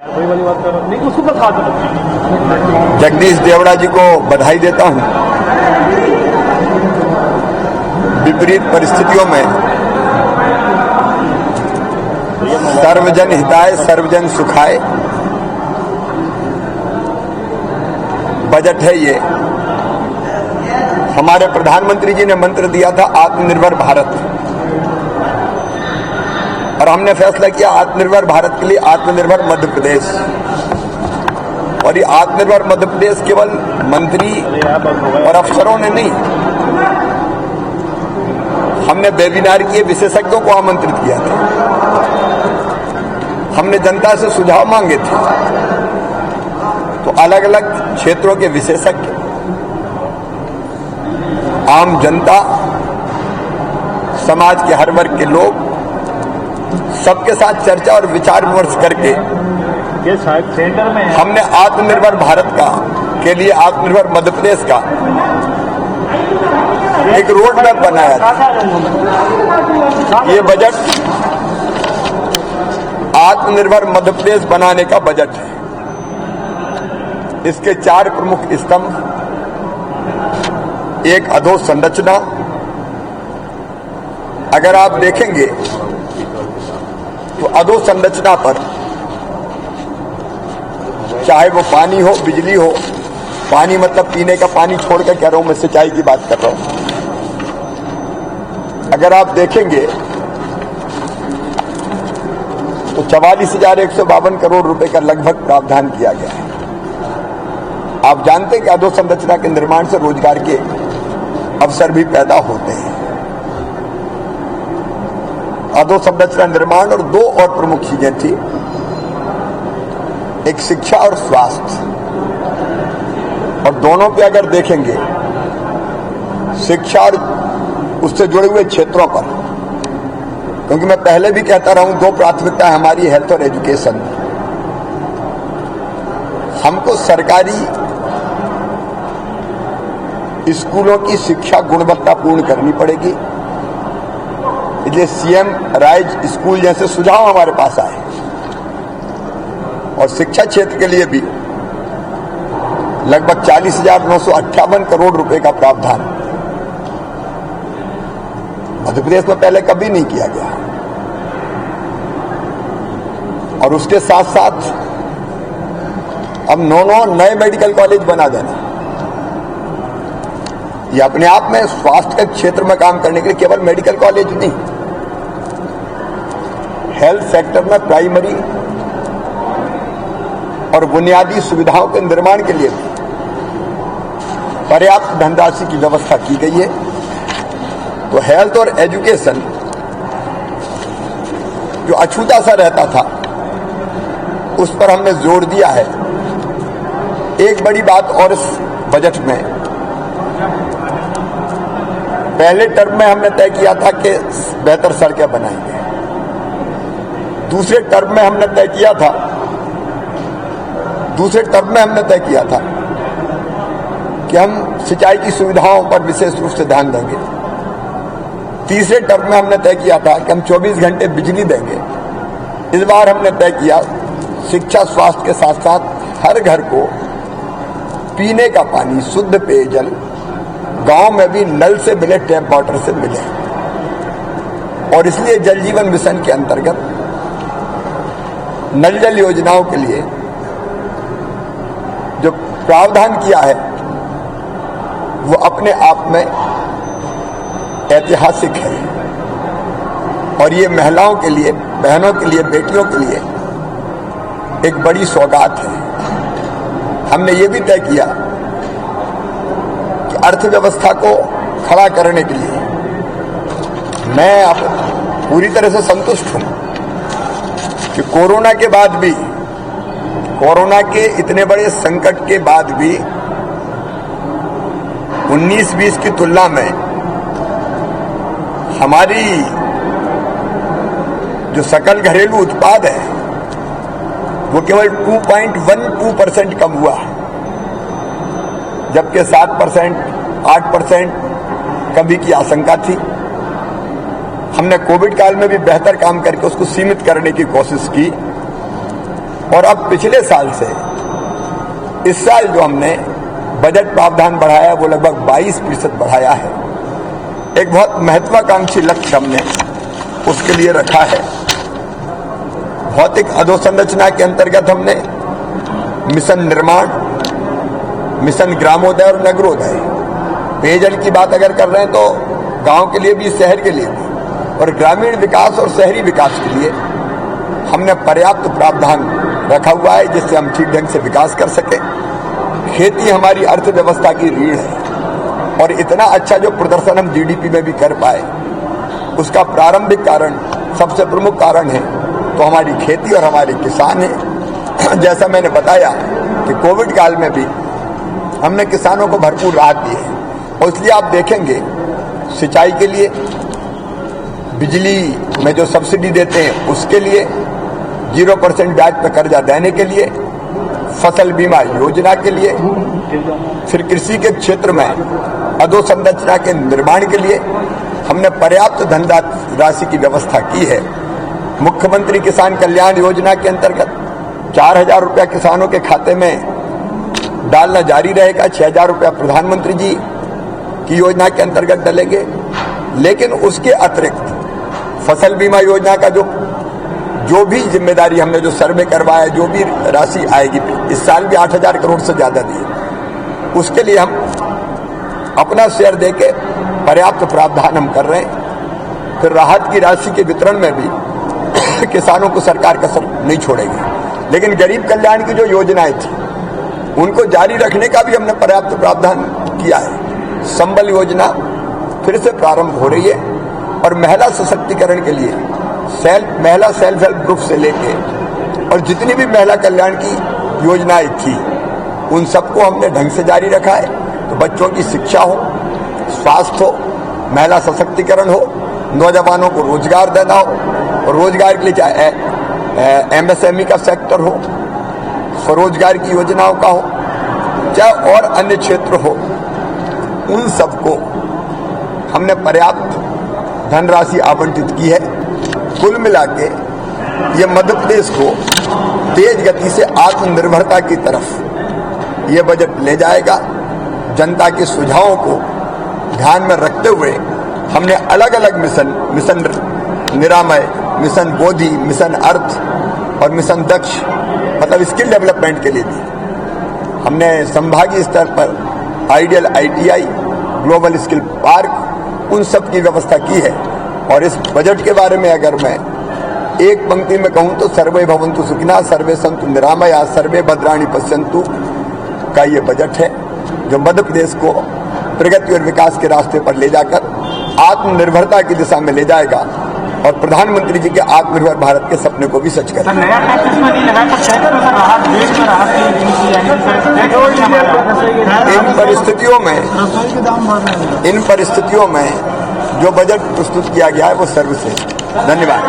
वही वाली बात कर रहा हूं, नहीं उसको बता दो। जगदीश देवड़ा जी को बधाई देता हूं। विपरीत परिस्थितियों में सर्वजन हिताय सर्वजन सुखाय बजट है ये। हमारे प्रधानमंत्री जी ने मंत्र दिया था आत्मनिर्भर भारत, और हमने फैसला किया आत्मनिर्भर भारत के लिए आत्मनिर्भर मध्य प्रदेश। और ये आत्मनिर्भर मध्य प्रदेश केवल मंत्री और अफसरों ने नहीं, हमने वेबिनार किए, विशेषज्ञों को आमंत्रित किया था, हमने जनता से सुझाव मांगे थे। तो अलग अलग क्षेत्रों के विशेषज्ञ, आम जनता, समाज के हर वर्ग के लोग, सबके साथ चर्चा और विचार विमर्श करके ये सेंटर में हमने आत्मनिर्भर भारत का के लिए आत्मनिर्भर मध्य प्रदेश का एक रोड मैप बनाया था। ये बजट आत्मनिर्भर मध्य प्रदेश बनाने का बजट है। इसके 4 प्रमुख स्तंभ, एक अधोसंरचना। अगर आप देखेंगे तो अधोसंरचना पर चाहे वो पानी हो, बिजली हो, पानी मतलब पीने का पानी छोड़कर कह रहा हूं, मैं सिंचाई की बात कर रहा हूं। अगर आप देखेंगे तो 44,152 करोड़ रुपए का लगभग प्रावधान किया गया है। आप जानते हैं कि अधोसंरचना के निर्माण से रोजगार के अवसर भी पैदा होते हैं। अधोसंरचना निर्माण और 2 और प्रमुख चीजें थी, एक शिक्षा और स्वास्थ्य। और दोनों पे अगर देखेंगे, शिक्षा और उससे जुड़े हुए क्षेत्रों पर, क्योंकि मैं पहले भी कहता रहा हूं 2 प्राथमिकता है हमारी, हेल्थ और एजुकेशन। हमको सरकारी स्कूलों की शिक्षा गुणवत्तापूर्ण करनी पड़ेगी। इसलिए सीएम राइज स्कूल जैसे सुझाव हमारे पास आए, और शिक्षा क्षेत्र के लिए भी लगभग 40,958 करोड़ रुपए का प्रावधान मध्य प्रदेश में पहले कभी नहीं किया गया। और उसके साथ साथ अब 9 नए मेडिकल कॉलेज बना देना, ये अपने आप में स्वास्थ्य के क्षेत्र में काम करने के लिए केवल मेडिकल कॉलेज नहीं, हेल्थ सेक्टर में प्राइमरी और बुनियादी सुविधाओं के निर्माण के लिए पर्याप्त धनराशि की व्यवस्था की गई है। तो हेल्थ और एजुकेशन जो अछूता सा रहता था, उस पर हमने जोर दिया है। एक बड़ी बात और इस बजट में, पहले टर्म में हमने तय किया था कि बेहतर सड़कें बनाएंगे। दूसरे टर्म में हमने तय किया था कि हम सिंचाई की सुविधाओं पर विशेष रूप से ध्यान देंगे। तीसरे टर्म में हमने तय किया था कि हम 24 घंटे बिजली देंगे। इस बार हमने तय किया शिक्षा स्वास्थ्य के साथ साथ हर घर को पीने का पानी, शुद्ध पेयजल, गांव में भी नल से मिले, टैप वाटर से मिले। और इसलिए जल जीवन मिशन के अंतर्गत नल जल योजनाओं के लिए जो प्रावधान किया है वो अपने आप में ऐतिहासिक है। और ये महिलाओं के लिए, बहनों के लिए, बेटियों के लिए एक बड़ी सौगात है। हमने ये भी तय किया कि अर्थव्यवस्था को खड़ा करने के लिए मैं अब पूरी तरह से संतुष्ट हूं कि कोरोना के बाद भी, कोरोना के इतने बड़े संकट के बाद भी 19-20 की तुलना में हमारी जो सकल घरेलू उत्पाद है वो केवल 2.12% कम हुआ, जबकि 7%, 8% कमी की आशंका थी। हमने कोविड काल में भी बेहतर काम करके उसको सीमित करने की कोशिश की। और अब पिछले साल से इस साल जो हमने बजट प्रावधान बढ़ाया वो लगभग 22% बढ़ाया है। एक बहुत महत्वाकांक्षी लक्ष्य हमने उसके लिए रखा है। भौतिक अधोसंरचना के अंतर्गत हमने मिशन निर्माण, मिशन ग्रामोदय और नगरोदय, पेयजल की बात अगर कर रहे हैं तो गांव के लिए भी, शहर के लिए भी, और ग्रामीण विकास और शहरी विकास के लिए हमने पर्याप्त प्रावधान रखा हुआ है जिससे हम ठीक ढंग से विकास कर सकें। खेती हमारी अर्थव्यवस्था की रीढ़ है और इतना अच्छा जो प्रदर्शन हम जीडीपी में भी कर पाए उसका प्रारंभिक कारण, सबसे प्रमुख कारण है तो हमारी खेती और हमारे किसान हैं। जैसा मैंने बताया कि कोविड काल में भी हमने किसानों को भरपूर राहत दी है और इसलिए आप देखेंगे सिंचाई के लिए, बिजली में जो सब्सिडी देते हैं उसके लिए, 0% ब्याज पर कर्जा देने के लिए, फसल बीमा योजना के लिए, फिर कृषि के क्षेत्र में अधोसंरचना के निर्माण के लिए हमने पर्याप्त धनराशि की व्यवस्था की है। मुख्यमंत्री किसान कल्याण योजना के अंतर्गत 4,000 रुपया किसानों के खाते में डालना जारी रहेगा। 6,000 रुपया प्रधानमंत्री जी की योजना के अंतर्गत डलेंगे। लेकिन उसके अतिरिक्त फसल बीमा योजना का जो भी जिम्मेदारी हमने जो सर्वे करवाया, जो भी राशि आएगी, इस साल भी 8,000 करोड़ से ज्यादा दी, उसके लिए हम अपना शेयर देके पर्याप्त प्रावधान हम कर रहे हैं। फिर राहत की राशि के वितरण में भी किसानों को सरकार कसर नहीं छोड़ेगी। लेकिन गरीब कल्याण की जो योजनाएं थी उनको जारी रखने का भी हमने पर्याप्त प्रावधान किया है। संबल योजना फिर से प्रारंभ हो रही है और महिला सशक्तिकरण के लिए महिला सेल्फ हेल्प ग्रुप से लेके और जितनी भी महिला कल्याण की योजनाएं थी उन सबको हमने ढंग से जारी रखा है। तो बच्चों की शिक्षा हो, स्वास्थ्य हो, महिला सशक्तिकरण हो, नौजवानों को रोजगार देना हो, और रोजगार के लिए चाहे एमएसएमई का सेक्टर हो, स्वरोजगार की योजनाओं का हो, चाहे और अन्य क्षेत्र हो, उन सबको हमने पर्याप्त धनराशि आवंटित की है। कुल मिला के ये मध्य प्रदेश को तेज गति से आत्मनिर्भरता की तरफ ये बजट ले जाएगा। जनता के सुझावों को ध्यान में रखते हुए हमने अलग अलग मिशन निरामय, मिशन बोधि, मिशन अर्थ और मिशन दक्ष, मतलब स्किल डेवलपमेंट के लिए भी हमने संभागीय स्तर पर ideal ITI, global skill park, उन सब की व्यवस्था की है। और इस बजट के बारे में अगर मैं एक पंक्ति में कहूं तो सर्वे भवन्तु सुखिनः, सर्वे सन्तु निरामया, सर्वे भद्राणि पश्यन्तु का ये बजट है जो मध्य प्रदेश को प्रगति और विकास के रास्ते पर ले जाकर आत्मनिर्भरता की दिशा में ले जाएगा और प्रधानमंत्री जी के आत्मनिर्भर भारत के सपने को भी सच करेगा। इन परिस्थितियों में जो बजट प्रस्तुत किया गया है वो सर्वश्रेष्ठ। धन्यवाद।